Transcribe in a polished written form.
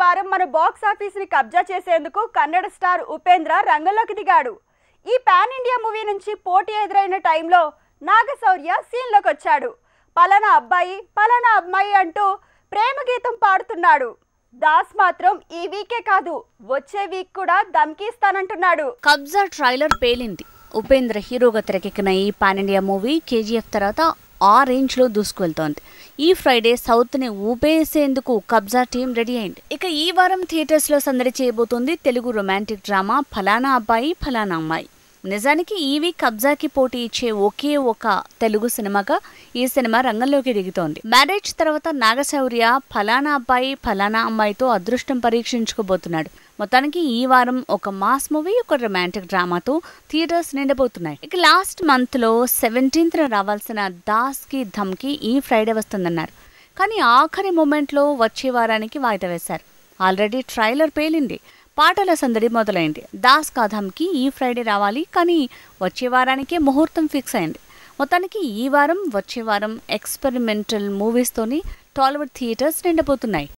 వారం మన box office ని కబ్జా చేసేందుకు కన్నడ స్టార్ ఉపేంద్ర రంగంలోకి దిగాడు. ఈ పాన్ ఇండియా మూవీ నుంచి పోటీ ఎదురైన టైంలో నాగశౌర్య సీన్ లోకి వచ్చాడు. పలానా అమ్మాయి అంటూ ప్రేమ గీతం పాడుతున్నాడు. దాస్ మాత్రం ఈ వీకే కాదు వచ్చే వీక్ కూడా దమ్కిస్తానంటున్నాడు. కబ్జా ట్రైలర్ పేలింది. ఉపేంద్ర హీరోగా తెరకెక్కిన ఈ పాన్ ఇండియా మూవీ కేజీఎఫ్ తర్వాత ఆ రేంజ్ లో దూసుకువెళ్తోంది. ఈ ఫ్రైడే సౌత్ ని ఊపేసేందుకు కబ్జా టీం రెడీ అయింది. ఇక ఈ వారం థియేటర్స్ లో సందడి చేయబోతోంది తెలుగు రొమాంటిక్ డ్రామా ఫలానా అబ్బాయి ఫలానా అమ్మాయి. నిజానికి ఈ వీక్ కబ్జాకి పోటీ ఇచ్చే ఒకే ఒక తెలుగు సినిమాగా ఈ సినిమా రంగంలోకి దిగుతోంది. మ్యారేజ్ తర్వాత నాగశౌర్య ఫలానా అబ్బాయి ఫలానా అమ్మాయితో అదృష్టం పరీక్షించుకోబోతున్నాడు. మొత్తానికి ఈ వారం ఒక మాస్ మూవీ, ఒక రొమాంటిక్ డ్రామాతో థియేటర్స్ నిండబోతున్నాయి. ఇక లాస్ట్ మంత్ లో 17th రావాల్సిన దాస్ కి ధమ్కి ఈ ఫ్రైడే వస్తుందన్నారు. కానీ ఆఖరి మూమెంట్ లో వచ్చే వారానికి వాయిదా వేశారు. ఆల్రెడీ ట్రైలర్ పేలింది. పాటల సందడి మొదలైంది. దాస్ కా ధమ్కి ఈ ఫ్రైడే రావాలి, కానీ వచ్చే వారానికే ముహూర్తం ఫిక్స్ అయింది. మొత్తానికి ఈ వారం వచ్చే వారం ఎక్స్పెరిమెంటల్ మూవీస్తోని టాలీవుడ్ థియేటర్స్ నిండబోతున్నాయి.